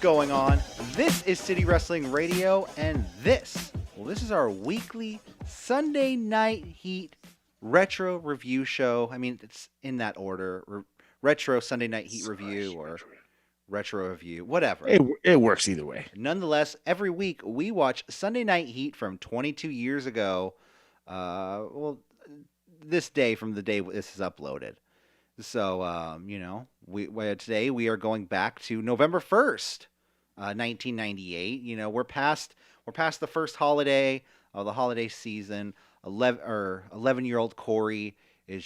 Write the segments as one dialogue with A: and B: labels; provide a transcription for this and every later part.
A: going on? This is City Wrestling Radio, and this is our weekly Sunday Night Heat retro review show. I mean, it's in that order: retro Sunday Night Heat review or retro review, whatever.
B: It works either way.
A: Nonetheless, every week we watch Sunday Night Heat from 22 years ago. This day from the day this is uploaded. So, today we are going back to November 1st, 1998. We're past the first holiday of the holiday season. 11-year-old Korey is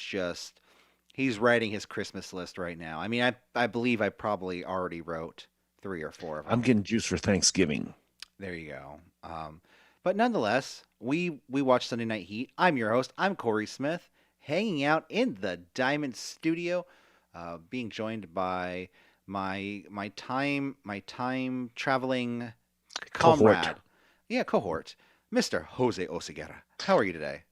A: he's writing his Christmas list right now. I mean, I believe I probably already wrote 3 or 4 of them.
B: I'm getting juice for Thanksgiving.
A: There you go. But nonetheless, we watch Sunday Night Heat. I'm your host. I'm Korey Smith, hanging out in the Diamond Studio, being joined by my time traveling comrade, cohort, Mr. Jose Oseguera. How are you today?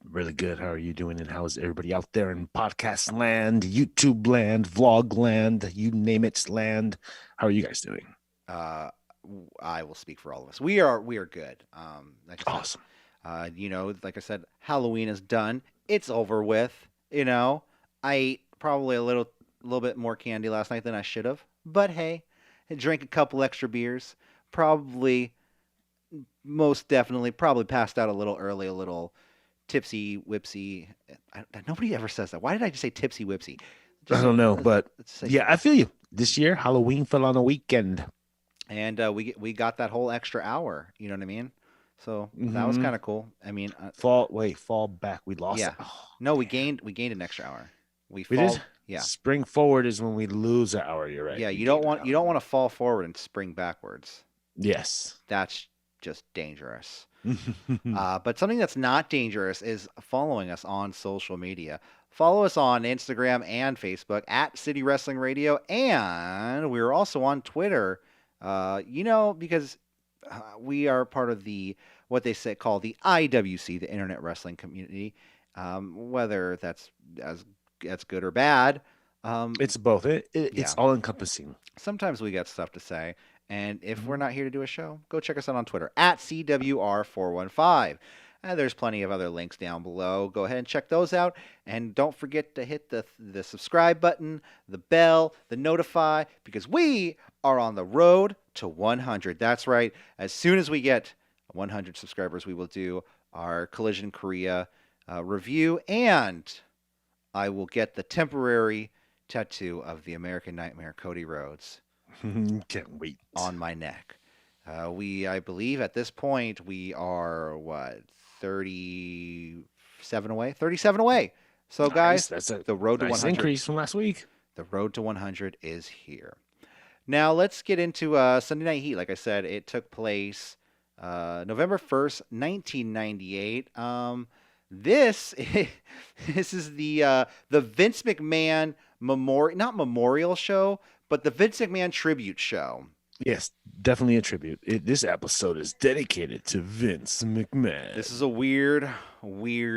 B: Really good. How are you doing? And how's everybody out there in podcast land, YouTube land, vlog land, you name it land? How are you guys doing?
A: I will speak for all of us. We are good.
B: Awesome.
A: Like I said, Halloween is done. It's over with. I ate probably a little bit more candy last night than I should have. But hey, I drank a couple extra beers. Most definitely passed out a little early, a little tipsy whipsy. Nobody ever says that. Why did I just say tipsy whipsy?
B: I don't know, but yeah, I feel you. This year, Halloween fell on a weekend.
A: And we got that whole extra hour. You know what I mean? So that was kind of cool. I mean,
B: fall back. We lost.
A: Yeah.
B: Oh,
A: no, we gained an extra hour.
B: We did?
A: Yeah.
B: Spring forward is when we lose an hour. You're right.
A: Yeah. You don't want to fall forward and spring backwards.
B: Yes.
A: That's just dangerous. But something that's not dangerous is following us on social media. Follow us on Instagram and Facebook at City Wrestling Radio, and we're also on Twitter. Because we are part of what they call the IWC, the Internet Wrestling Community. Whether that's good or bad,
B: it's both. It's all encompassing.
A: Sometimes we got stuff to say, and if we're not here to do a show, go check us out on Twitter at CWR415. There's plenty of other links down below. Go ahead and check those out. And don't forget to hit the subscribe button, the bell, the notify, because we are on the road to 100. That's right. As soon as we get 100 subscribers, we will do our Collision Korea review, and I will get the temporary tattoo of the American Nightmare Cody Rhodes.
B: Can't wait.
A: On my neck. I believe at this point we are 37 away. 37 away. So
B: nice.
A: Guys,
B: that's
A: the road to 100
B: increase from last week.
A: The road to 100 is here. Now let's get into Sunday Night Heat. Like I said, it took place November 1st, 1998. This is the Vince McMahon memorial show, but the Vince McMahon tribute show.
B: Yes, definitely a tribute. This episode is dedicated to Vince McMahon.
A: This is a weird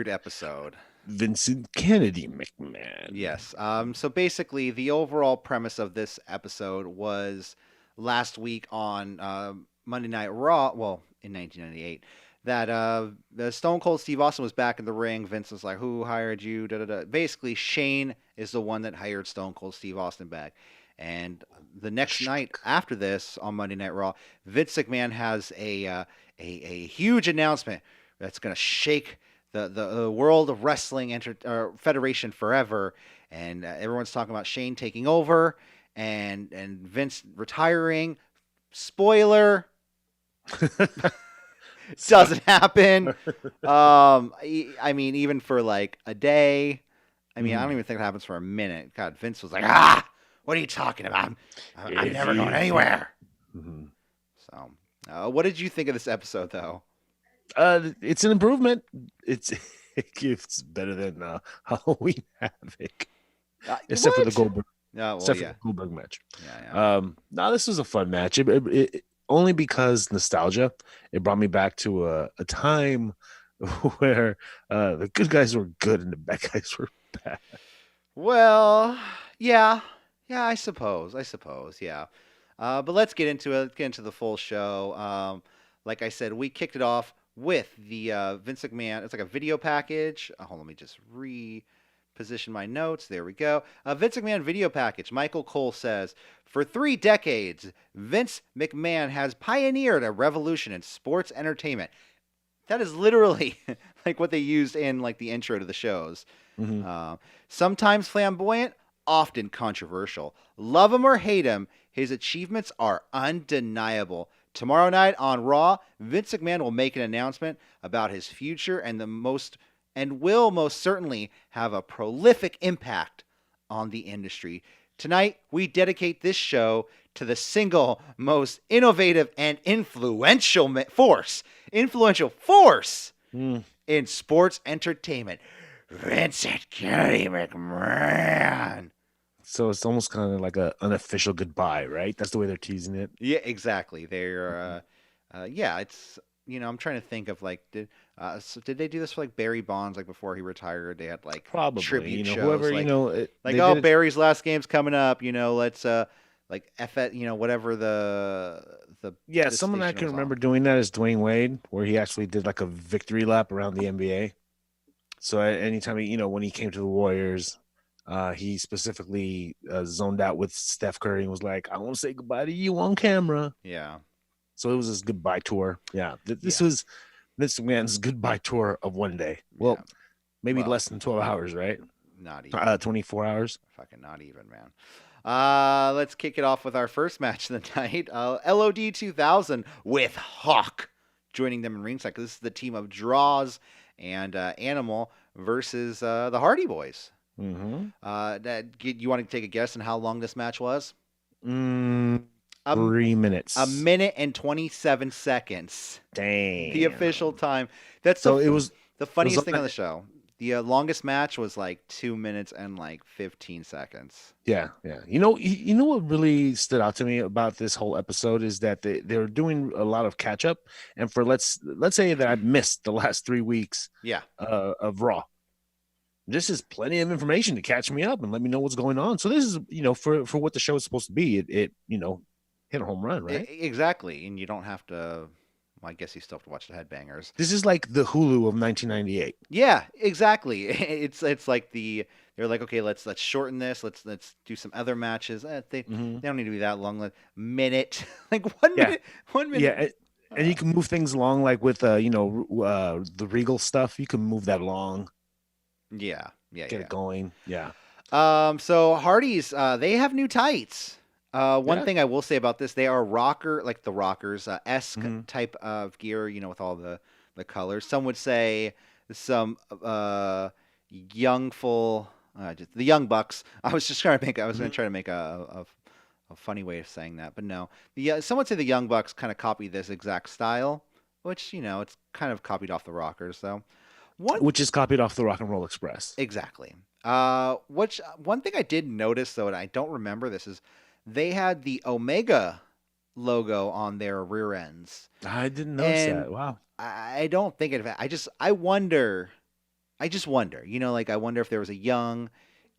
A: episode.
B: Vincent Kennedy McMahon.
A: Yes. So basically, the overall premise of this episode was last week on Monday Night Raw, well, in 1998, that Stone Cold Steve Austin was back in the ring. Vince was like, who hired you? Da, da, da. Basically, Shane is the one that hired Stone Cold Steve Austin back. And the next night after this, on Monday Night Raw, Vince McMahon has a huge announcement that's going to shake the world of wrestling federation forever. And everyone's talking about Shane taking over and Vince retiring. Spoiler. Doesn't happen. I mean, even for like a day. I mean, I don't even think it happens for a minute. God, Vince was like, what are you talking about? I'm never going anywhere.
B: Mm-hmm.
A: So, what did you think of this episode, though?
B: It's an improvement. It's better than Halloween Havoc, except for the Goldberg. For the Goldberg match.
A: Yeah.
B: No, this was a fun match. It only because nostalgia. It brought me back to a time where the good guys were good and the bad guys were bad.
A: Well, yeah, I suppose, yeah. But let's get into it. Let's get into the full show. Like I said, we kicked it off with the Vince McMahon. It's like a video package. Hold on, let me just reposition my notes. There we go. Vince McMahon video package. Michael Cole says, for 3 decades, Vince McMahon has pioneered a revolution in sports entertainment. That is literally like what they used in like the intro to the shows.
B: Mm-hmm.
A: Sometimes flamboyant, often controversial. Love him or hate him, his achievements are undeniable. Tomorrow night on Raw, Vince McMahon will make an announcement about his future and will most certainly have a prolific impact on the industry. Tonight, we dedicate this show to the single most innovative and influential force in sports entertainment, Vincent Kelly McMahon.
B: So it's almost kind of like an unofficial goodbye, right? That's the way they're teasing it.
A: Yeah, exactly. They're, yeah, it's, I'm trying to think of like, so did they do this for like Barry Bonds, like before he retired? They had like
B: Probably,
A: tribute shows,
B: whoever,
A: like Barry's last game's coming up, let's, like F it, whatever the
B: someone I
A: station
B: can
A: was
B: remember
A: on.
B: doing that is Dwayne Wade, where he actually did like a victory lap around the NBA. So anytime when he came to the Warriors, he specifically zoned out with Steph Curry and was like, "I want to say goodbye to you on camera."
A: Yeah.
B: So it was his goodbye tour. Yeah, this
A: Yeah.
B: was Vince McMahon's goodbye tour of one day. Well,
A: Yeah.
B: maybe
A: Well,
B: less than 12 hours, right?
A: Not even.
B: 24 hours.
A: Fucking not even, man. Let's kick it off with our first match of the night. LOD 2000 with Hawk joining them in ringside. This is the team of Draws and Animal versus the Hardy Boys.
B: Mm-hmm.
A: You want to take a guess on how long this match was?
B: 3 minutes.
A: 1 minute and 27 seconds.
B: Dang.
A: The official time. That's
B: so
A: it
B: it was
A: the funniest thing on the show. The longest match was like 2 minutes and like 15 seconds.
B: Yeah. You know what really stood out to me about this whole episode is that they're doing a lot of catch up, and for let's say that I missed the last 3 weeks.
A: Yeah.
B: Of Raw. This is plenty of information to catch me up and let me know what's going on. So this is for what the show is supposed to be. It hit a home run, right?
A: Exactly, and you don't have to. Well, I guess you still have to watch the Headbangers.
B: This is like the Hulu of 1998.
A: Yeah, exactly. It's like they're like, okay, let's shorten this. Let's do some other matches. They don't need to be that long. Minute, like 1 minute, 1 minute.
B: Yeah, and you can move things along like with the Regal stuff. You can move that along.
A: Yeah.
B: Get it going. Yeah.
A: So Hardy's, they have new tights. One thing I will say about this, they are like the Rockers esque type of gear, with all the colors. Some would say some the Young Bucks. I was going to try to make a funny way of saying that, but no. Some would say the Young Bucks kind of copy this exact style, which it's kind of copied off the Rockers, though.
B: Which is copied off the Rock and Roll Express.
A: Exactly. Which one thing I did notice though, and I don't remember this, is they had the Omega logo on their rear ends.
B: I didn't notice that. Wow.
A: I don't think it. I wonder. I wonder if there was a young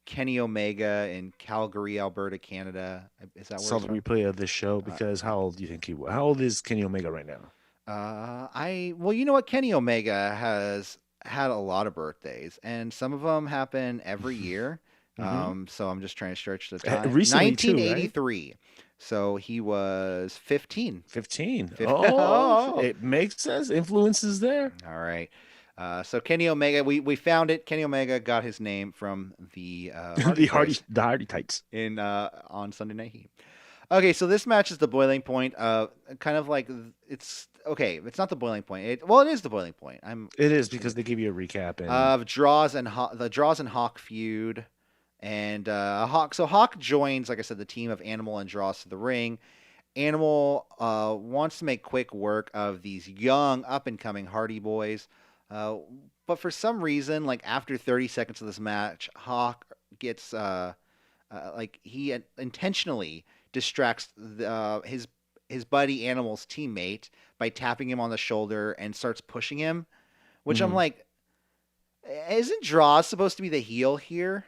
A: Kenny Omega in Calgary, Alberta, Canada. Is that where?
B: Saw the replay of this show because how old do you think he was? How old is Kenny Omega right now?
A: Well, you know what? Kenny Omega has had a lot of birthdays, and some of them happen every year. So I'm just trying to stretch the time.
B: Recently
A: 1983.
B: Too, right?
A: So he was 15.
B: 15. Oh, it makes sense. Influences there.
A: All right. So Kenny Omega, we found it. Kenny Omega got his name from the
B: Hardy Tights
A: on Sunday Night Heat. Okay, so this match is the boiling point. Kind of like it's okay. It's not the boiling point. It is the boiling point.
B: It is because they give you a recap
A: of the Draws and Hawk feud, and Hawk. So Hawk joins, like I said, the team of Animal and Draws to the ring. Animal wants to make quick work of these young, up and coming Hardy Boys, but for some reason, like after 30 seconds of this match, Hawk gets he intentionally distracts his buddy Animal's teammate by tapping him on the shoulder and starts pushing him, which I'm like, isn't Draws supposed to be the heel here?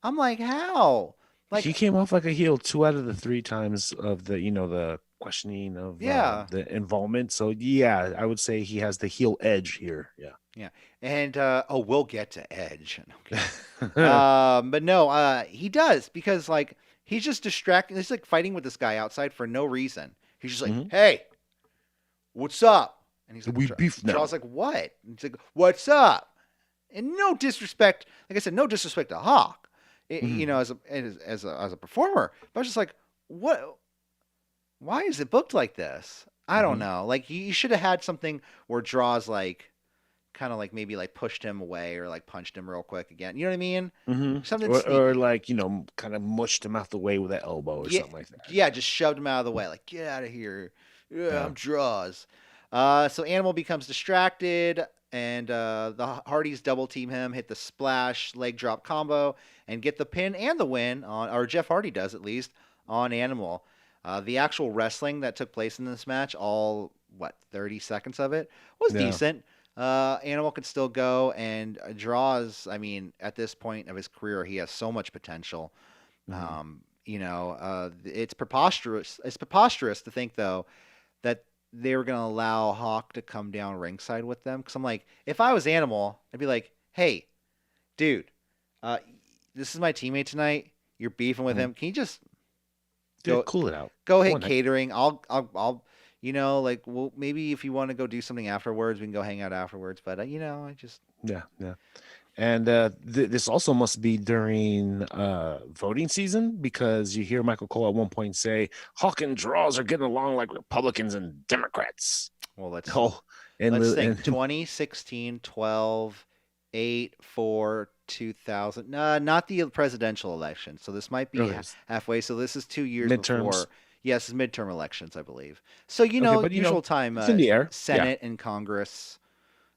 A: I'm like, how? Like,
B: he came off like a heel 2 out of the 3 times of the the questioning of
A: yeah,
B: the involvement. So yeah, I would say he has the heel edge here. Yeah.
A: yeah. And oh, we'll get to Edge. No, I'm kidding.
B: Hmm.
A: But no, he does because like he's just distracting. He's like fighting with this guy outside for no reason. He's just like, "Hey, what's up?" And he's like,
B: We beef now.
A: Charles like, "What?" And he's like, "What's up?" And no disrespect, like I said, no disrespect to Hawk,
B: Hmm.
A: as a performer. But I was just like, what? Why is it booked like this? I don't
B: Hmm.
A: know. Like you should have had something where Draws like kind of like maybe like pushed him away or like punched him real quick again. You know what I mean?
B: Hmm.
A: Something
B: Or
A: sneaky.
B: like kind of mushed him out the way with that elbow or
A: Yeah,
B: something like that.
A: yeah, just shoved him out of the way. Like, get out of here. Yeah,
B: Yeah.
A: I'm Draws. So Animal becomes distracted, and the Hardys double team him, hit the splash leg drop combo, and get the pin and the win on, or Jeff Hardy does at least, on Animal. The actual wrestling that took place in this match, all 30 seconds of it, was
B: Yeah.
A: decent. Animal could still go, and Draws. I mean, at this point of his career, he has so much potential.
B: Hmm.
A: It's preposterous. It's preposterous to think though that they were going to allow Hawk to come down ringside with them. Because I'm like, if I was Animal, I'd be like, hey, dude, uh, this is my teammate tonight. You're beefing with
B: Hmm.
A: him. Can you just
B: Yeah,
A: go
B: cool it out.
A: go hit
B: One night.
A: catering? I'll like, well, maybe if you want to go do something afterwards, we can go hang out afterwards. But I just
B: Yeah, yeah. And this also must be during voting season because you hear Michael Cole at one point say Hawk and Draws are getting along like Republicans and Democrats.
A: well,
B: Oh, and
A: let's think.
B: and
A: 2016, 12, 8, 4, 2000. Not the presidential election. So this might be
B: okay,
A: halfway. So this is 2 years
B: midterms.
A: before. Yes, it's midterm elections, I believe. So,
B: Okay, but
A: usual time,
B: it's in the air. Yeah,
A: Senate and Congress,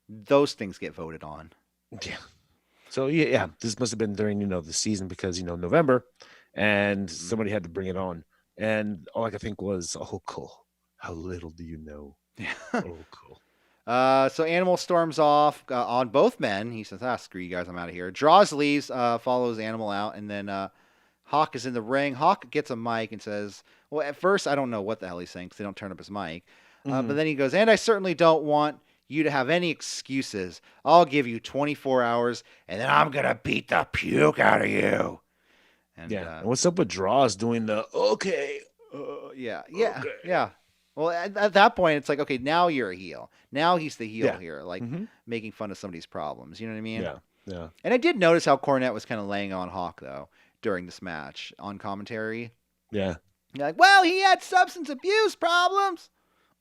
A: those things get voted on.
B: yeah. So yeah, this must have been during the season because November, and
A: Mhm.
B: somebody had to bring it on, and all I could think was, oh, cool. How little do you know?
A: Yeah.
B: Oh, cool.
A: So Animal storms off on both men. He says, screw you guys, I'm out of here. Draws leaves, follows Animal out, and then Hawk is in the ring. Hawk gets a mic and says, well, at first, I don't know what the hell he's saying because they don't turn up his mic. But
B: Hmm.
A: then he goes, and I certainly don't want you to have any excuses. I'll give you 24 hours, and then I'm going to beat the puke out of you. And
B: Yeah. And what's up with Draws doing the okay?
A: yeah, yeah,
B: Okay.
A: yeah. Well, at that point, it's like, okay, now you're a heel. Now he's the heel
B: Yeah.
A: here, like
B: Hmm.
A: making fun of somebody's problems. You know what I mean?
B: Yeah. Yeah.
A: And I did notice how Cornette was kind of laying on Hawk though during this match on commentary.
B: Yeah.
A: You're like, well, he had substance abuse problems.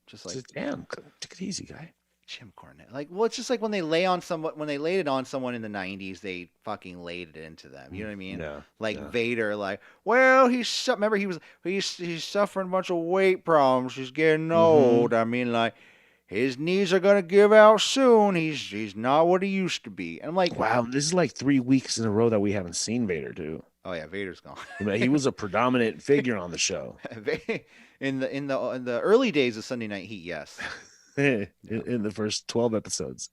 A: Just like
B: Just, damn, take it easy, guy.
A: Jim Cornette. Like, well, it's just like when they laid it on someone in the '90s, they fucking laid it into them. You know what I mean?
B: Yeah.
A: Like
B: Yeah.
A: Vader, like, well, remember he's suffering a bunch of weight problems. He's getting
B: Hmm.
A: old. I mean, like, his knees are gonna give out soon. He's not what he used to be. And I'm like,
B: Wow, this is like 3 weeks in a row that we haven't seen Vader do.
A: oh yeah, Vader's gone.
B: I mean, he was a predominant figure on the show
A: In the early days of Sunday Night Heat, yes.
B: in,
A: Yeah.
B: in the first 12 episodes.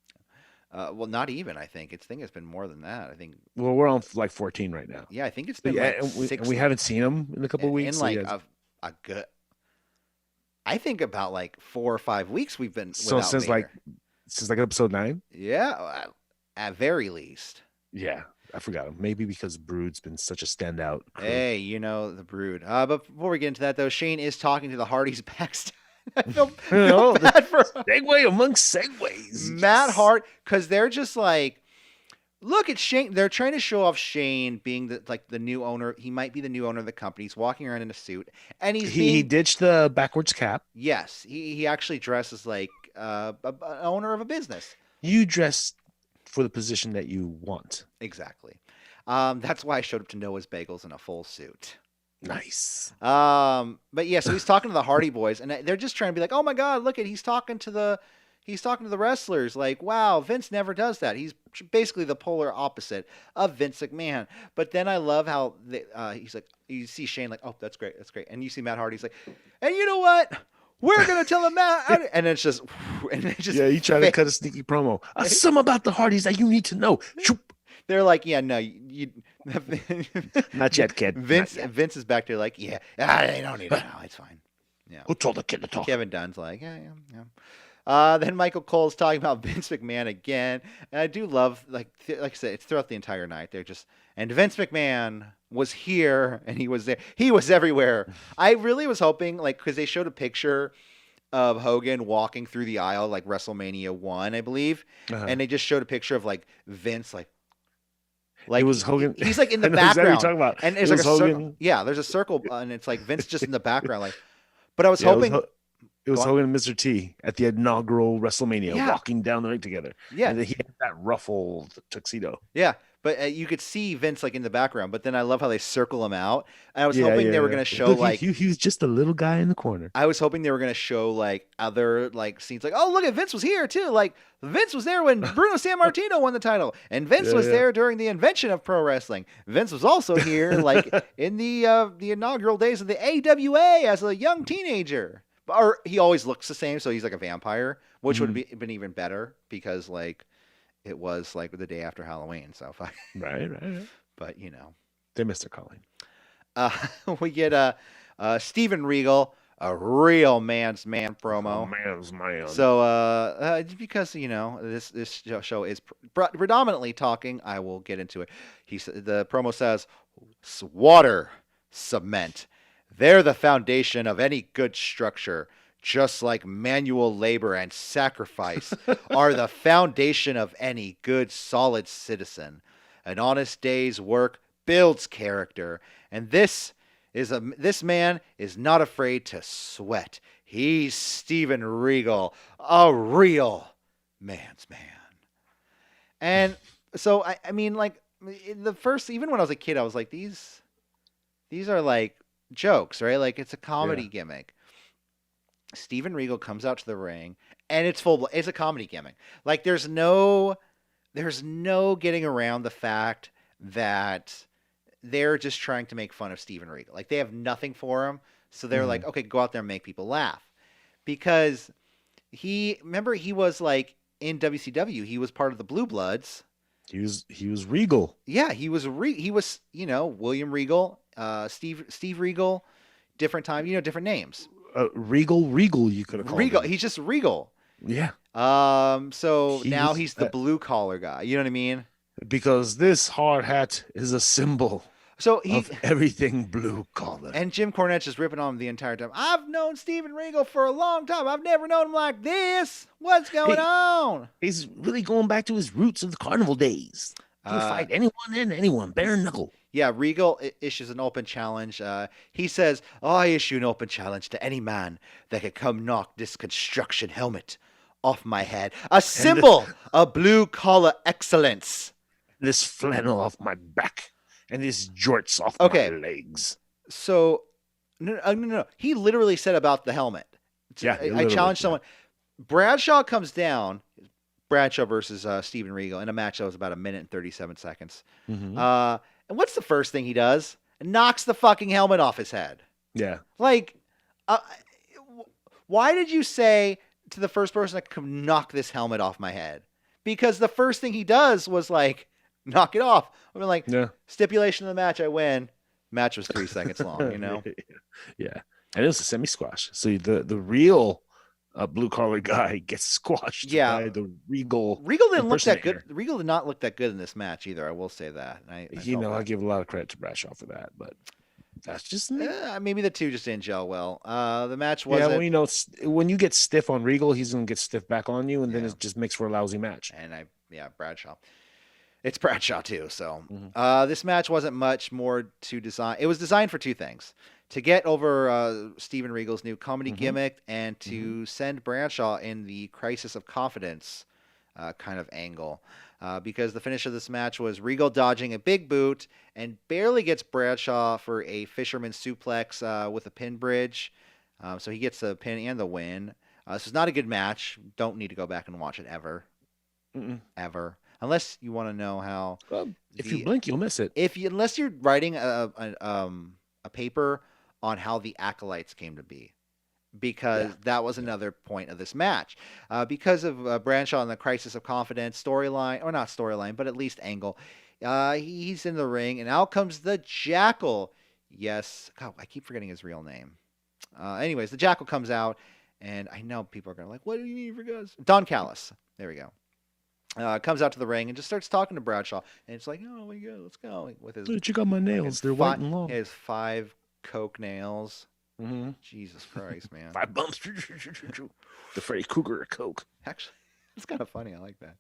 A: Well, not even. I think it's been more than that. I think,
B: Well, we're on like 14 right now.
A: yeah, I think it's
B: But
A: been
B: yeah,
A: like
B: and
A: six
B: we haven't seen him in a couple of
A: in
B: weeks. So
A: like
B: yeah,
A: a good. I think about like 4 or 5 weeks we've been
B: so
A: without Vader.
B: since like episode 9.
A: Yeah, at very least.
B: Yeah, I forgot him. Maybe because Brood's been such a standout crew.
A: Hey, the Brood. But before we get into that, though, Shane is talking to the Hardys backstage. I feel
B: Oh, the
A: bad for
B: segue amongst segues.
A: Matt
B: Yes.
A: Hart because they're just like, look at Shane. They're trying to show off Shane being the new owner. He might be the new owner of the company. He's walking around in a suit, and he's
B: He
A: being
B: ditched the backwards cap.
A: yes. He actually dresses like an owner of a business.
B: You dress for the position that you want.
A: Exactly. That's why I showed up to Noah's Bagels in a full suit.
B: Nice.
A: But yeah, so he's talking to the Hardy Boys, and they're just trying to be like, "Oh my God, look at he's talking to the wrestlers." Like, wow, Vince never does that. He's basically the polar opposite of Vince McMahon. But then I love how he's like, you see Shane like, "Oh, that's great, that's great," and you see Matt Hardy's like, "And you know what? We're gonna tell him Matt," and it's just, and it just
B: Yeah, you try to cut a sneaky promo. Some about the Hardys that you need to know. Shoop.
A: They're like, yeah, no, you
B: Not yet, kid. Not yet.
A: Vince is back there like, yeah, they don't need it now. It's fine. Yeah.
B: Who told the kid to talk?
A: Kevin Dunn's like, yeah. Then Michael Cole's talking about Vince McMahon again, and I do love like I said, it's throughout the entire night. They're just and Vince McMahon was here and he was there. He was everywhere. I really was hoping like because they showed a picture of Hogan walking through the aisle like WrestleMania 1, I believe, and they just showed a picture of like Vince like
B: it was Hogan.
A: He's like in the
B: I know exactly
A: background,
B: what you're talking about.
A: and there's
B: It
A: like a
B: was
A: circle.
B: Hogan.
A: Yeah, there's a circle, and it's like Vince just in the background, like. But I was
B: Yeah,
A: hoping.
B: It was Hogan and Mr. T at the inaugural WrestleMania walking down the ring together.
A: Yeah.
B: And he had that ruffled tuxedo.
A: Yeah. But you could see Vince like in the background. But then I love how they circle him out. And I was hoping they were going to show like.
B: He was just a little guy in the corner.
A: I was hoping they were going to show like other like scenes like, oh, look at Vince was here too. Like Vince was there when Bruno Sammartino won the title. And Vince was there during the invention of pro wrestling. Vince was also here like in the inaugural days of the AWA as a young teenager. Or he always looks the same, so he's like a vampire, which would have been even better because like it was like the day after Halloween. So
B: right.
A: But you know,
B: they missed their calling.
A: We get Steven Regal, a real man's man promo.
B: Man's man.
A: So because you know this show is predominantly talking, I will get into it. The promo says, "Water, cement. They're the foundation of any good structure, just like manual labor and sacrifice are the foundation of any good, solid citizen. An honest day's work builds character, and this man is not afraid to sweat. He's Steven Regal, a real man's man." And so, I mean, like, the first, even when I was a kid, I was like, these are like, jokes, right? Like it's a comedy gimmick. Steven Regal comes out to the ring and it's a comedy gimmick. Like there's no getting around the fact that they're just trying to make fun of Steven Regal. Like they have nothing for him. So they're like, okay, go out there and make people laugh. Because he was like in WCW, he was part of the Blue Bloods.
B: He was Regal.
A: Yeah, he was, you know, William Regal, Steve Regal, different time, you know, different names.
B: Regal, you could have called
A: Regal.
B: him.
A: He's just Regal.
B: Yeah.
A: So now he's the blue collar guy. You know what I mean?
B: Because this hard hat is a symbol of everything blue collar.
A: And Jim Cornette's just ripping on him the entire time. I've known Steven Regal for a long time. I've never known him like this. What's going on?
B: He's really going back to his roots of the carnival days. He would fight anyone and anyone, bare knuckle.
A: Yeah, Regal issues an open challenge. He says, I issue an open challenge to any man that could come knock this construction helmet off my head. A symbol of blue-collar excellence.
B: This flannel off my back and these jorts off my legs.
A: So, no. He literally said about the helmet.
B: Yeah,
A: I challenged someone. Bradshaw comes down. Bradshaw versus Steven Regal in a match that was about 1 minute and 37 seconds.
B: Mm-hmm.
A: And what's the first thing he does? Knocks the fucking helmet off his head.
B: Yeah.
A: Like, why did you say to the first person that could knock this helmet off my head? Because the first thing he does was like, knock it off. I mean, like, stipulation of the match, I win. Match was 3 seconds long, you know?
B: Yeah. And it was a semi-squash. So the real blue collar guy gets squashed by the Regal.
A: Regal didn't look that good. Regal did not look that good in this match either. I will say that. I
B: give a lot of credit to Bradshaw for that, but that's just me.
A: Maybe the two just didn't gel well. The match wasn't.
B: Yeah, well, you know, when you get stiff on Regal, he's gonna get stiff back on you, and then it just makes for a lousy match.
A: And Bradshaw. It's Bradshaw too. So this match wasn't much more to design. It was designed for two things: to get over Steven Regal's new comedy gimmick, and to send Bradshaw in the crisis of confidence kind of angle. Because the finish of this match was Regal dodging a big boot and barely gets Bradshaw for a fisherman suplex with a pin bridge. So he gets the pin and the win. This is not a good match. Don't need to go back and watch it ever. Ever. Unless you want to know how.
B: Well, if you blink, you'll miss it.
A: Unless you're writing a paper on how the Acolytes came to be, because that was another point of this match. Because of Bradshaw and the crisis of confidence storyline, or not storyline, but at least angle, He's in the ring, and out comes the Jackal. Yes, God, I keep forgetting his real name. Anyways, the Jackal comes out, and I know people are going to like, what do you mean you forgot? Don Callis. There we go. Comes out to the ring and just starts talking to Bradshaw, and it's like, oh my God, let's go with his.
B: But you got my nails; they're white and long.
A: His 5 coke nails.
B: Mm-hmm.
A: Jesus Christ, man!
B: 5 bumps. The Freddy Krueger of coke.
A: Actually, it's kind of funny. I like that.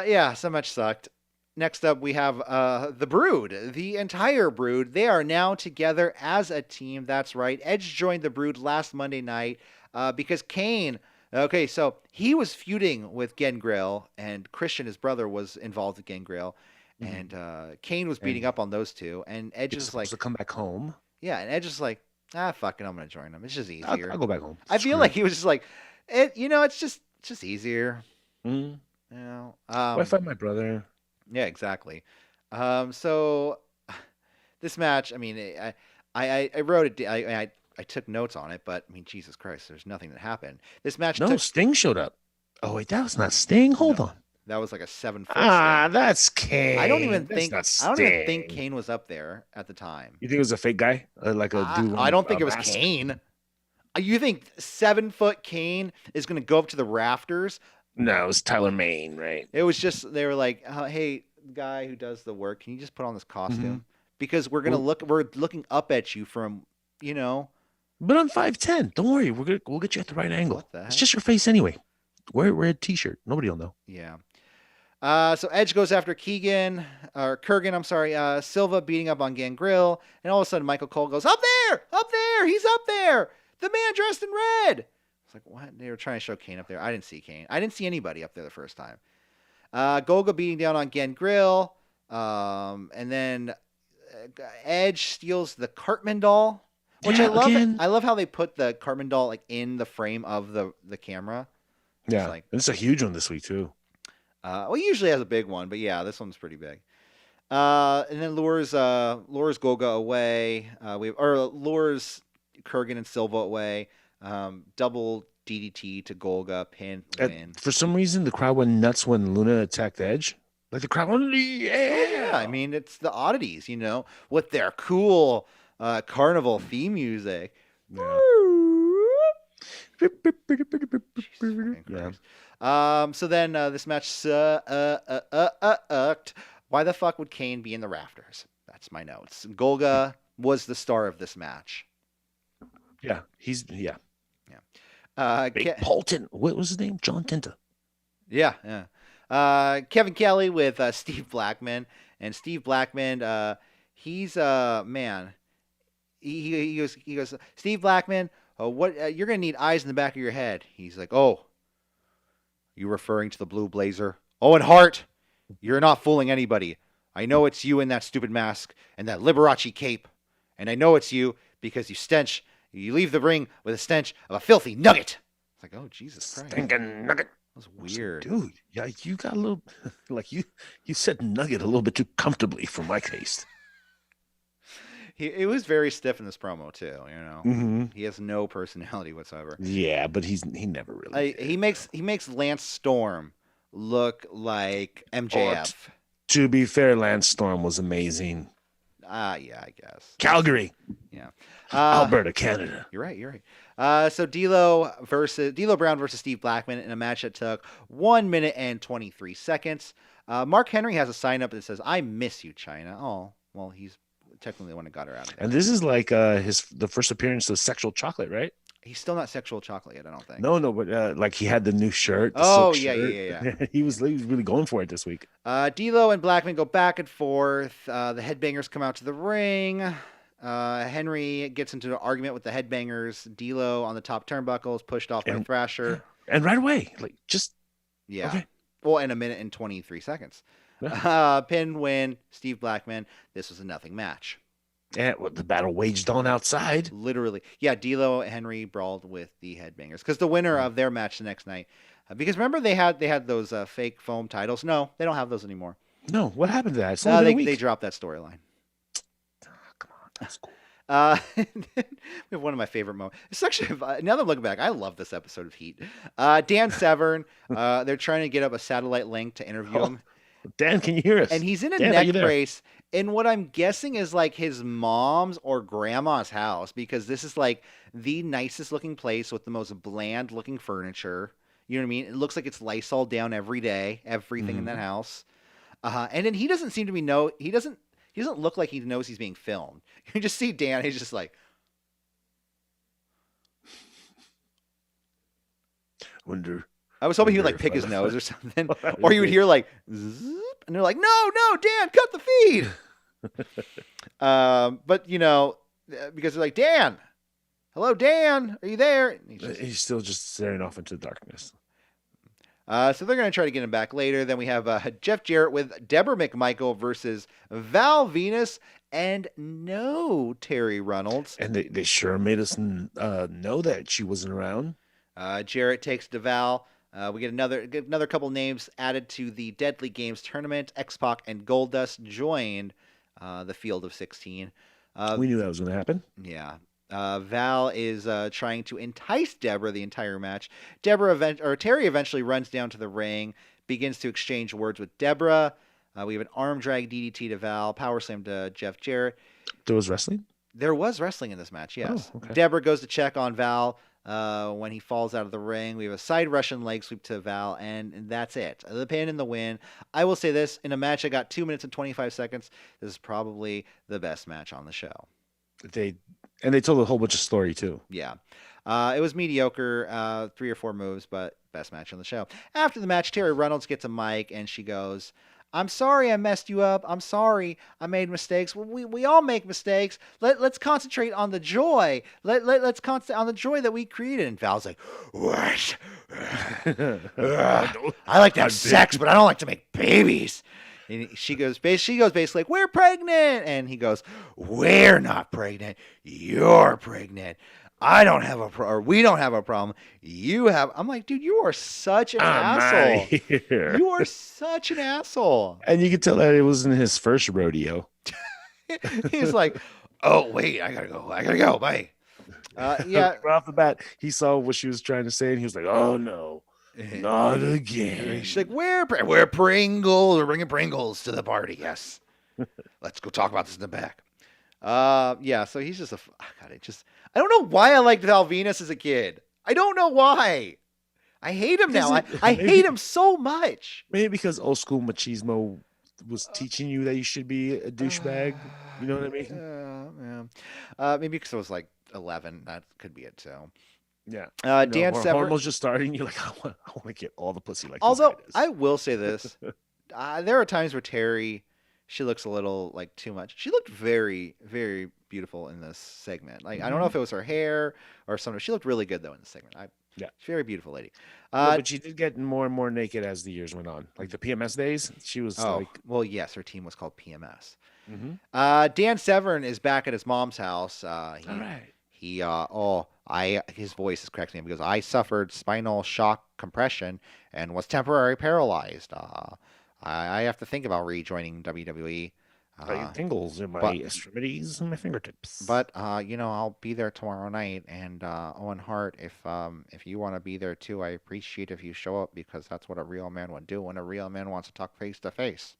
A: Yeah, so much sucked. Next up, we have the Brood, the entire Brood. They are now together as a team. That's right. Edge joined the Brood last Monday night because Kane. Okay, so he was feuding with Gangrel, and Christian, his brother, was involved with Gangrel, and Kane was beating up on those two. And Edge is like,
B: to come back home.
A: Yeah, and Edge is like, fuck it, I'm gonna join them. It's just easier.
B: I'll go back home.
A: I feel like he was just like, it's just easier.
B: Mm-hmm.
A: You know,
B: Why fight my brother?
A: Yeah, exactly. So this match, I mean, I wrote it. I took notes on it, but I mean, Jesus Christ, there's nothing that happened. This match.
B: No, Sting showed up. Oh wait, that was not Sting. Hold on.
A: That was like a 7-foot.
B: That's Kane.
A: I don't even think Kane was up there at the time.
B: You think it was a fake guy, like a dude?
A: I don't think it was Kane. You think 7-foot Kane is going to go up to the rafters?
B: No, it was Tyler Mane, right?
A: It was just they were like, hey, guy who does the work, can you just put on this costume? Because we're looking up at you from, you know.
B: But I'm 5'10". Don't worry, we'll get you at the right angle.
A: What the heck?
B: It's just your face anyway. Wear a red T-shirt. Nobody will know.
A: Yeah. So Edge goes after Kurgan, I'm sorry, Silva beating up on Gangrel, and all of a sudden Michael Cole goes, up there, he's up there, the man dressed in red. It's like, what? They were trying to show Kane up there. I didn't see Kane. I didn't see anybody up there the first time. Golga beating down on Gangrel, and then Edge steals the Cartman doll, which I love. I love how they put the Cartman doll like in the frame of the camera.
B: Yeah, it's a huge one this week too.
A: Well, he usually has a big one, but yeah, this one's pretty big. And then lures Golga away. Lures Kurgan and Silva away. Double DDT to Golga, pin, win.
B: For some reason, the crowd went nuts when Luna attacked Edge. Like the crowd went, yeah.
A: I mean, it's the oddities, with their cool carnival theme music.
B: Yeah.
A: So then this match sucked. Why the fuck would Kane be in the rafters? That's my notes. Golga was the star of this match.
B: Yeah, yeah.
A: Paulton.
B: What was his name? John Tinta.
A: Yeah. Kevin Kelly with Steve Blackman, and Steve Blackman, he's man. He goes. Steve Blackman, what? You're gonna need eyes in the back of your head. He's like, oh, you referring to the Blue Blazer? Owen Hart, you're not fooling anybody. I know it's you in that stupid mask and that Liberace cape, and I know it's you because you stench. You leave the ring with a stench of a filthy nugget. It's like, oh, Jesus Christ.
B: Stinking nugget.
A: That was weird.
B: Dude, yeah, you got a little, like you said nugget a little bit too comfortably for my taste.
A: It was very stiff in this promo, too,
B: Mm-hmm.
A: He has no personality whatsoever.
B: Yeah, but he never really
A: he makes Lance Storm look like MJF.
B: To be fair, Lance Storm was amazing.
A: Yeah, I guess.
B: Calgary.
A: Yeah.
B: Alberta, Canada.
A: You're right. So D'Lo Brown versus Steve Blackman in a match that took 1 minute and 23 seconds. Mark Henry has a sign up that says, "I miss you, China." Oh, well, he's technically the one that got her out of there.
B: And this is like the first appearance of Sexual Chocolate, right?
A: He's still not Sexual Chocolate yet, I don't think.
B: No, but like he had the new shirt.
A: Oh,
B: yeah. He was really going for it this week.
A: D'Lo and Blackman go back and forth. The Headbangers come out to the ring. Henry gets into an argument with the Headbangers. D'Lo on the top turnbuckle is pushed off by Thrasher.
B: And right away,
A: yeah.
B: Okay.
A: Well, in 1 minute and 23 seconds.
B: Yeah.
A: Pin win, Steve Blackman. This was a nothing match.
B: And the battle waged on outside.
A: Literally. Yeah, D'Lo and Henry brawled with the Headbangers. Because the winner of their match the next night, because remember they had those fake foam titles? No, they don't have those anymore.
B: No, what happened to that?
A: They dropped that storyline.
B: Come on, that's cool.
A: We have one of my favorite moments. It's actually, now that I'm looking back, I love this episode of Heat. Dan Severn, they're trying to get up a satellite link to interview him.
B: Dan, can you hear
A: And
B: us?
A: he's in a
B: Dan, are you
A: neck
B: there?
A: brace in what I'm guessing is like his mom's or grandma's house because this is like the nicest looking place with the most bland looking furniture. You know what I mean? It looks like it's Lysol down every day, everything in that
B: Hmm.
A: house. And then he doesn't seem to be he doesn't look like he knows he's being filmed. You just see Dan, he's just like,
B: Wonder,
A: I was hoping he would
B: wonder
A: like
B: if
A: pick his nose or something,
B: I
A: or
B: was
A: you would
B: like,
A: hear like, zip, and they're like, no, no, Dan, cut the feed. But because they're like, Dan, hello, Dan, are you there? And he's just
B: he's still just staring off into the darkness.
A: so they're going to try to get him back later. Then we have Jeff Jarrett with Deborah McMichael versus Val Venus and no Terry Reynolds.
B: And they sure made us know that she wasn't around.
A: Jarrett takes to Val. We get another couple names added to the Deadly Games tournament. X-Pac and Goldust joined the field of 16.
B: We knew that was going to happen.
A: Yeah. Val is trying to entice Deborah the entire match. Terry eventually runs down to the ring, begins to exchange words with Deborah. We have an arm drag DDT to Val, power slam to Jeff Jarrett.
B: There was wrestling?
A: There was wrestling in this match, yes.
B: Oh, okay.
A: Deborah goes to check on Val when he falls out of the ring. We have a side Russian leg sweep to Val, and that's it. The pin and the win. I will say this, in a match I got 2 minutes and 25 seconds, this is probably the best match on the show.
B: They told a whole bunch of story too.
A: Yeah. It was mediocre, 3 or 4 moves, but best match on the show. After the match, Terry Reynolds gets a mic, and she goes, I'm sorry I messed you up. I'm sorry I made mistakes. We all make mistakes. Let's concentrate on the joy. Let's concentrate on the joy that we created. And Val's like, what? I like to have sex, but I don't like to make babies. And she goes basically like, we're pregnant. And he goes, we're not pregnant. You're pregnant. I don't have we don't have a problem. You have. I'm like, dude, you are such an asshole. You are such an asshole.
B: And you could tell that it wasn't his first rodeo.
A: He's like, oh wait, I gotta go. Bye. Yeah.
B: Right off the bat, he saw what she was trying to say, and he was like, "Oh no, not again."
A: She's like, we're Pringles. We're bringing Pringles to the party. Yes. Let's go talk about this in the back. Yeah. So he's just I don't know why I liked Val Venus as a kid. I don't know why. I hate him now. I hate him so much.
B: Maybe because old school machismo was teaching you that you should be a douchebag. You know what I mean?
A: Yeah. Maybe because I was like 11. That could be it too.
B: Yeah.
A: Dan Severn.
B: Hormones just starting. You're like, I want to get all the pussy like
A: Although
B: this guy
A: I
B: does.
A: will say this, there are times where Terry, she looks a little like too much. She looked very, very beautiful in this segment. Like I don't know if it was her hair or something. She looked really good though in this segment.
B: Yeah,
A: she's a very beautiful lady.
B: but she did get more and more naked as the years went on. Like the PMS days, she was like,
A: well, yes, her team was called PMS.
B: mm-hmm.
A: Dan Severn is back at his mom's house.
B: All right.
A: His voice is cracking him because I suffered spinal shock compression and was temporarily paralyzed. I have to think about rejoining WWE.
B: Tingles in my extremities and my fingertips.
A: But I'll be there tomorrow night. And Owen Hart, if you want to be there too, I appreciate if you show up because that's what a real man would do when a real man wants to talk face to face.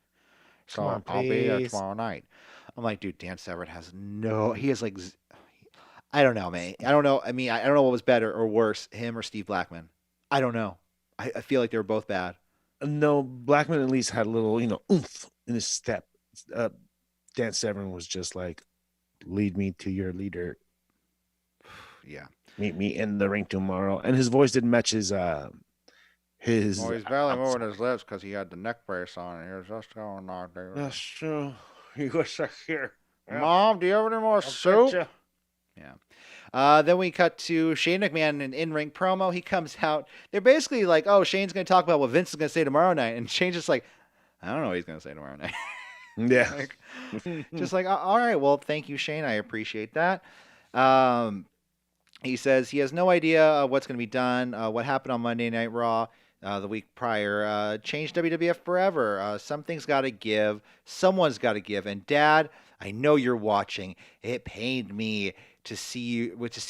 A: So I'll be there tomorrow night. I'm like, dude, Dan Severn he has like, I don't know, man. I don't know. I mean, I don't know what was better or worse, him or Steve Blackman. I don't know. I feel like they were both bad.
B: No, Blackman at least had a little, oomph in his step. Dan Severn was just like, lead me to your leader.
A: Yeah.
B: Meet me in the ring tomorrow. And his voice didn't match his
A: Well, he's barely moving his lips because he had the neck brace on and he was just going out there.
B: That's true. He was here.
A: Mom, do you have any more soup? Yeah. Then we cut to Shane McMahon in an in-ring promo. He comes out. They're basically like, oh, Shane's going to talk about what Vince is going to say tomorrow night. And Shane's just like, I don't know what he's going to say tomorrow night.
B: Yeah.
A: Just like, all right, well, thank you, Shane. I appreciate that. He says he has no idea what's going to be done. What happened on Monday Night Raw the week prior changed WWF forever. Something's got to give. Someone's got to give. And Dad, I know you're watching. It pained me to see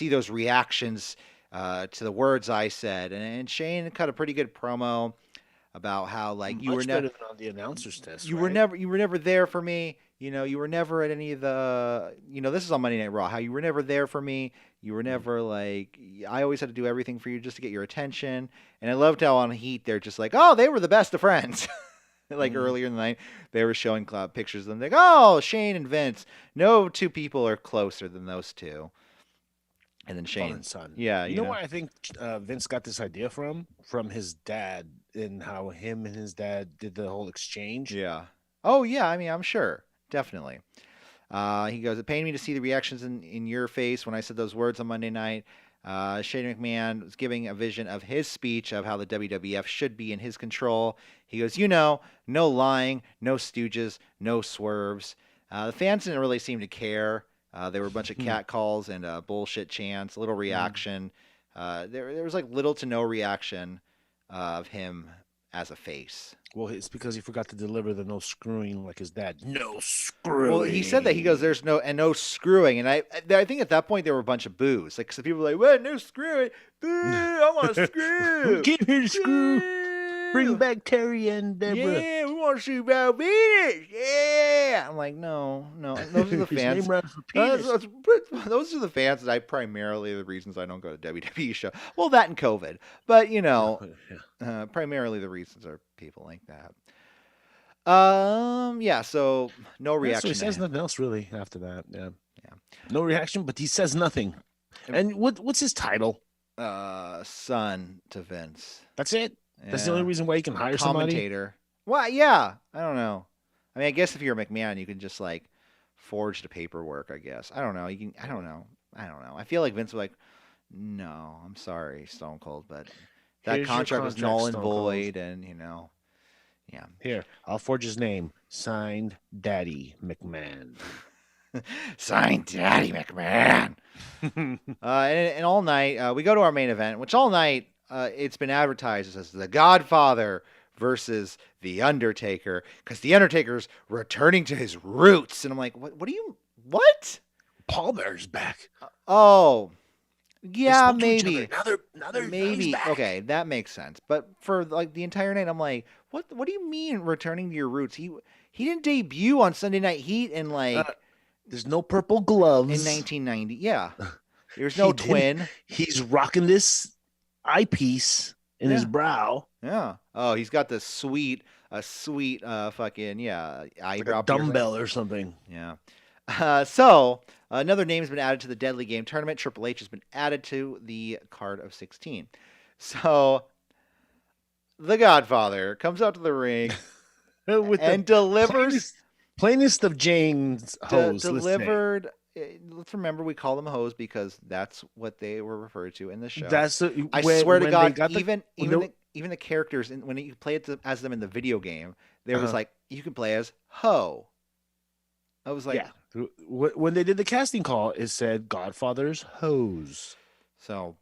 A: those reactions to the words I said. And Shane cut a pretty good promo. about how like you were
B: Much
A: never
B: better than on the announcers test,
A: you were
B: right?
A: never you were never there for me. You were never at any of the this is on Monday Night Raw. How you were never there for me. You were
B: Mm.
A: never like I always had to do everything for you just to get your attention. And I loved how on Heat they're just like, oh, they were the best of friends. Like
B: Mm.
A: earlier in the night, they were showing pictures of them. Like, oh, Shane and Vince. No two people are closer than those two. And then
B: Father
A: Shane,
B: and son.
A: yeah,
B: You know where I think Vince got this idea from? From his dad, and how him and his dad did the whole exchange.
A: yeah. Oh yeah, I mean, I'm sure, definitely. He goes, it pained me to see the reactions in your face when I said those words on Monday night. Shane McMahon was giving a vision of his speech of how the WWF should be in his control. He goes, no lying, no stooges, no swerves. The fans didn't really seem to care. There were a bunch of catcalls and bullshit chants, little reaction. There was like little to no reaction of him as a face.
B: Well, it's because he forgot to deliver the no screwing like his dad. No screwing.
A: Well, he said that he goes, "There's no screwing," and I think at that point there were a bunch of boos. Like, so people were like, "What? No screwing? Boo! I want to screw.
B: Give here to screw. Bring back Terry and Deborah.
A: Yeah, we want to see about Venus. Yeah." I'm like, no. Those are the
B: His
A: fans.
B: name rhymes with penis.
A: Those are the fans that I primarily the reasons I don't go to WWE show. Well, that and COVID, but
B: Yeah.
A: primarily the reasons are people like that. Yeah. So no
B: So
A: reaction.
B: he
A: to
B: says
A: him.
B: nothing else really after that. Yeah.
A: Yeah.
B: No reaction, but he says nothing. And what's his title?
A: Son to Vince.
B: That's it. That's the
A: Yeah.
B: only reason why he can hire somebody.
A: Commentator. Well, yeah. I don't know. I mean, I guess if you're McMahon, you can just like forge the paperwork. I guess. I don't know. You can. I don't know. I feel like Vince was like, no, I'm sorry, Stone Cold, but that
B: Here's your
A: contract was
B: contract,
A: null and
B: Stone Cold.
A: void, and yeah.
B: Here, I'll forge his name. Signed, Daddy McMahon.
A: Signed, Daddy McMahon. And all night we go to our main event, which all night it's been advertised as The Godfather versus The Undertaker, because The Undertaker's returning to his roots, and I'm like, what?
B: Paul Bear's back.
A: Oh,
B: They
A: yeah,
B: spoke to each
A: maybe.
B: other. Now they're
A: Maybe.
B: he's back.
A: Okay, that makes sense. But for like the entire night, I'm like, what do you mean returning to your roots? He didn't debut on Sunday Night Heat in like
B: There's no purple gloves
A: in 1990. Yeah. There's no
B: He didn't-
A: twin.
B: He's rocking this eyepiece in his
A: Yeah.
B: brow,
A: Yeah. Oh, he's got this sweet fucking
B: like
A: eyebrow
B: a dumbbell or something.
A: piercing. Yeah. So another name has been added to the Deadly Game tournament. Triple H has been added to the card of 16. So the Godfather comes out to the ring
B: With
A: and
B: the
A: delivers
B: plainest of Jane's hose.
A: delivered. Let's remember we call them hoes because that's what they were referred to in the show.
B: That's
A: I swear to God,
B: when
A: even the characters when you play it as them in the video game, there was
B: Uh-huh.
A: like you can play as hoe. I was like,
B: yeah. When they did the casting call, it said Godfather's hose.
A: so.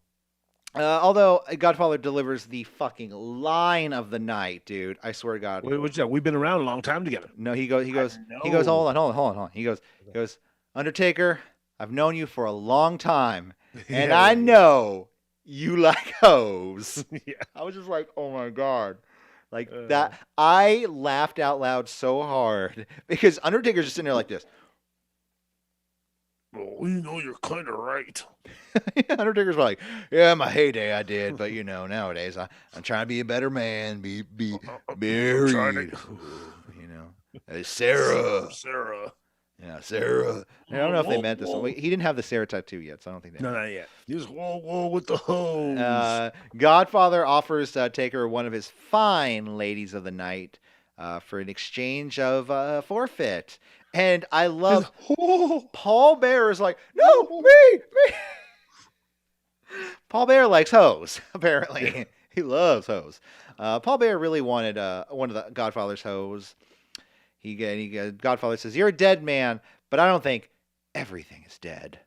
A: Although Godfather delivers the fucking line of the night, dude. I swear to God.
B: What's that? We've been around a long time together.
A: No, he goes.
B: know.
A: Hold on. He goes. Undertaker, I've known you for a long time, and
B: Yeah.
A: I know you like hoes.
B: Yeah.
A: I was just like, oh my God. Like
B: Uh.
A: that. I laughed out loud so hard because Undertaker's just sitting there like this.
B: Well, you know, you're kind of right.
A: Undertaker's like, yeah, in my heyday I did, but nowadays I'm trying to be a better man, be married.
B: trying to-
A: Hey, Sarah.
B: Sarah.
A: Yeah, Sarah. I don't know if they
B: Whoa,
A: meant this one.
B: whoa.
A: He didn't have the Sarah tattoo yet, so I don't think they.
B: No, not yet. He was whoa with the hose.
A: Godfather offers Taker one of his fine ladies of the night for an exchange of forfeit. And I love Paul Bear is like, no, me. Paul Bear likes hoes, apparently. He loves hoes. Paul Bear really wanted one of the Godfather's hoes. Godfather says, you're a dead man, but I don't think everything is dead.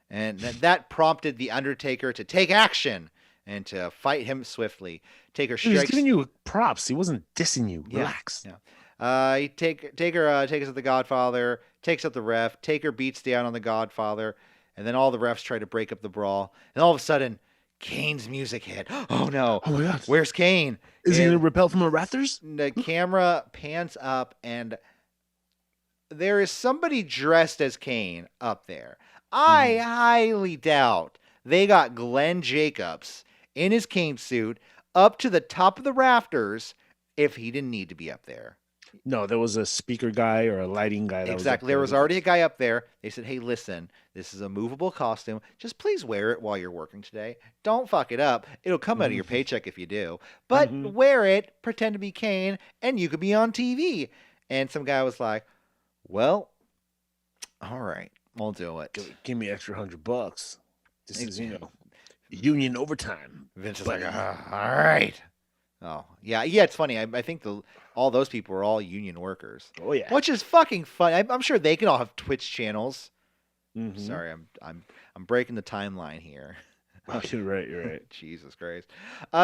A: And that prompted The Undertaker to take action and to fight him swiftly. Taker
B: He was
A: strikes.
B: giving you props. He wasn't dissing you.
A: Yeah,
B: Relax.
A: yeah. Taker takes out the Godfather, takes out the ref. Taker beats down on the Godfather, and then all the refs try to break up the brawl. And all of a sudden, Kane's music hit. Oh no!
B: Oh my God.
A: Where's Kane?
B: Is he
A: And
B: gonna repel from the rafters?
A: the camera pans up, and there is somebody dressed as Kane up there. I highly doubt they got Glenn Jacobs in his Kane suit up to the top of the rafters if he didn't need to be up there.
B: No, there was a speaker guy or a lighting guy that was up
A: Exactly. There
B: there.
A: was already a guy up there. They said, hey, listen, this is a movable costume. Just please wear it while you're working today. Don't fuck it up. It'll come out of your paycheck if you do. But wear it, pretend to be Kane, and you could be on TV. And some guy was like, well, all right, we'll do it.
B: Give me extra $100. This is, union overtime.
A: Vince is like, all right. Oh, yeah. Yeah, it's funny. I think all those people were all union workers.
B: Oh, yeah.
A: Which is fucking fun. I'm sure they can all have Twitch channels. Sorry, I'm breaking the timeline here.
B: Oh, you're right.
A: Jesus Christ.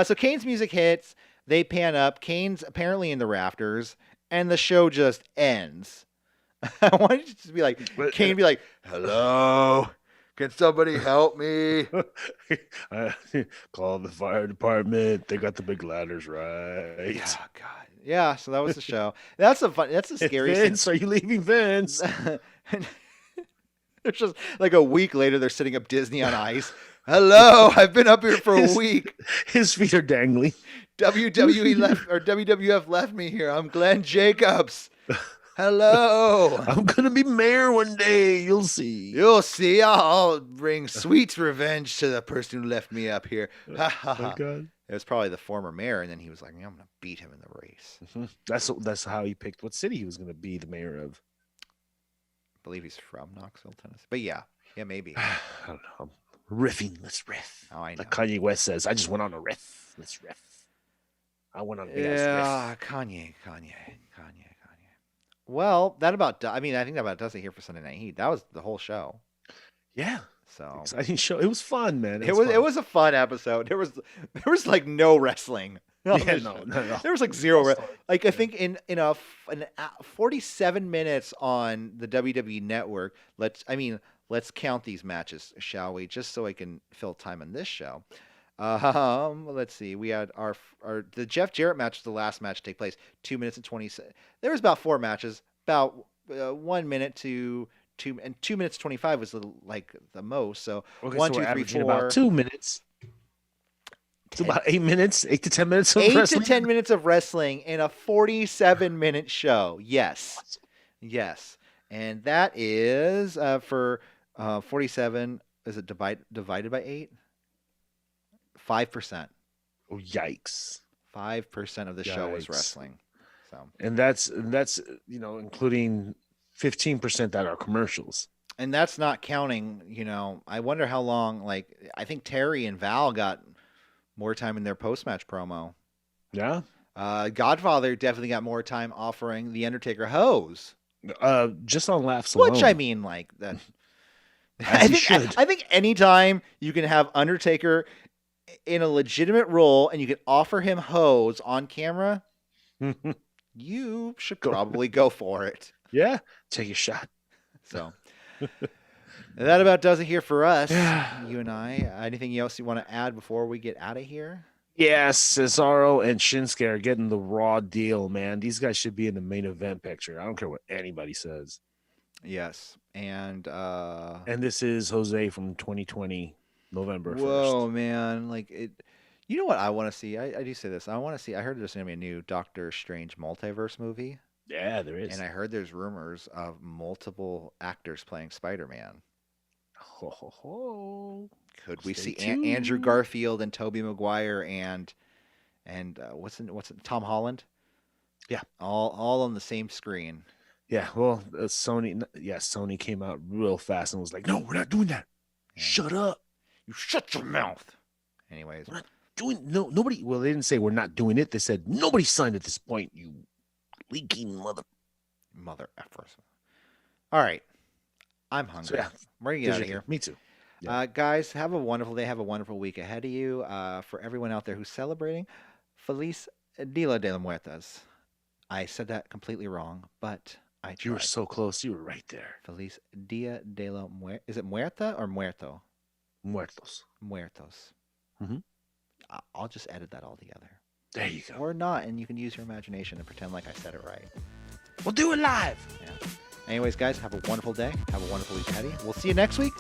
A: So Kane's music hits. They pan up. Kane's apparently in the rafters, and the show just ends. I wanted to just be like, Kane be like, hello, can somebody help me?
B: Call the fire department. They got the big ladders right.
A: Yeah, God. Yeah, so that was the show. That's a scary
B: Vince, are you leaving Vince?
A: It's just like a week later, they're setting up Disney on Ice. Hello, I've been up here for a week.
B: His feet are dangling.
A: WWF left me here. I'm Glenn Jacobs. Hello.
B: I'm gonna be mayor one day. You'll see.
A: You'll see. I'll bring sweet revenge to the person who left me up here. Ha ha ha.
B: God.
A: It was probably the former mayor, and then he was like, I'm gonna beat him in the race.
B: That's how he picked what city he was gonna be the mayor of.
A: I believe he's from Knoxville, Tennessee. But yeah, maybe.
B: I don't know. Riffing. Let's riff.
A: Oh, I know.
B: Like Kanye West says, I just went on a riff. Let's riff. I went on a big ass riff.
A: Kanye. Well, I think that about does it here for Sunday Night Heat. That was the whole show.
B: Yeah.
A: So
B: exciting show. It was fun, man.
A: It was a fun episode. There was like no wrestling.
B: No.
A: There was like zero. Like I think in 47 minutes on the WWE Network. Let's count these matches, shall we? Just so I can fill time on this show. Let's see. We had the Jeff Jarrett match was the last match to take place. 2 minutes and 20. There was about 4 matches. About 1 minute to 2 and 2 minutes 25 was the most. So
B: okay,
A: 1,
B: so
A: 2, 3, 4.
B: About 2 minutes. It's about 8 minutes, 8 to 10 minutes of
A: 8
B: wrestling.
A: to 10 minutes of wrestling in a 47-minute show. Yes. And that is for 47. Is it divided by 8? 5%.
B: Oh, yikes!
A: 5% of the show was wrestling. So,
B: and that's including 15% that are commercials.
A: And that's not counting. I wonder how long. I think Terry and Val got more time in their post-match promo.
B: Yeah.
A: Godfather definitely got more time offering the Undertaker hose.
B: Just on laughs alone.
A: Which I mean, like that. I think anytime you can have Undertaker in a legitimate role and you can offer him hose on camera, you should probably go for it.
B: Yeah, take a shot.
A: So that about does it here for us, you and I. Anything else you want to add before we get out of here?
B: Yes, Cesaro and Shinsuke are getting the raw deal, man. These guys should be in the main event picture. I don't care what anybody says.
A: Yes, and
B: this is Jose from 2020, November 1st.
A: Whoa, man! You know what I want to see? I do say this. I want to see. I heard there's gonna be a new Doctor Strange multiverse movie.
B: Yeah, there is.
A: And I heard there's rumors of multiple actors playing Spider-Man. Could we see Andrew Garfield and Tobey Maguire and what's it? Tom Holland?
B: Yeah,
A: all on the same screen.
B: Yeah, well, Sony came out real fast and was like, "No, we're not doing that. Yeah. Shut up.
A: You shut your mouth." Anyways,
B: we're not doing nobody. Well, they didn't say we're not doing it. They said nobody signed at this point. You leaking mother
A: effers. All right, I'm hungry. So, we're gonna get out of here.
B: Me too.
A: Yeah. Guys, have a wonderful day. Have a wonderful week ahead of you. For everyone out there who's celebrating, Feliz Dia de los Muertos. I said that completely wrong, but I tried.
B: You were so close. You were right there.
A: Feliz Dia de los Muertos. Is it Muerta or Muerto?
B: Muertos.
A: Mm-hmm. I'll just edit that all together.
B: There you go.
A: Or not, and you can use your imagination and pretend like I said it right.
B: We'll do it live.
A: Yeah. Anyways, guys, have a wonderful day. Have a wonderful week ahead of you. We'll see you next week,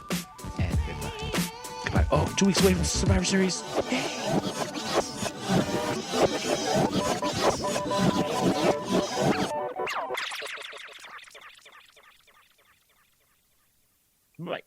A: and goodbye.
B: Goodbye. Oh, 2 weeks away from Survivor Series. Right.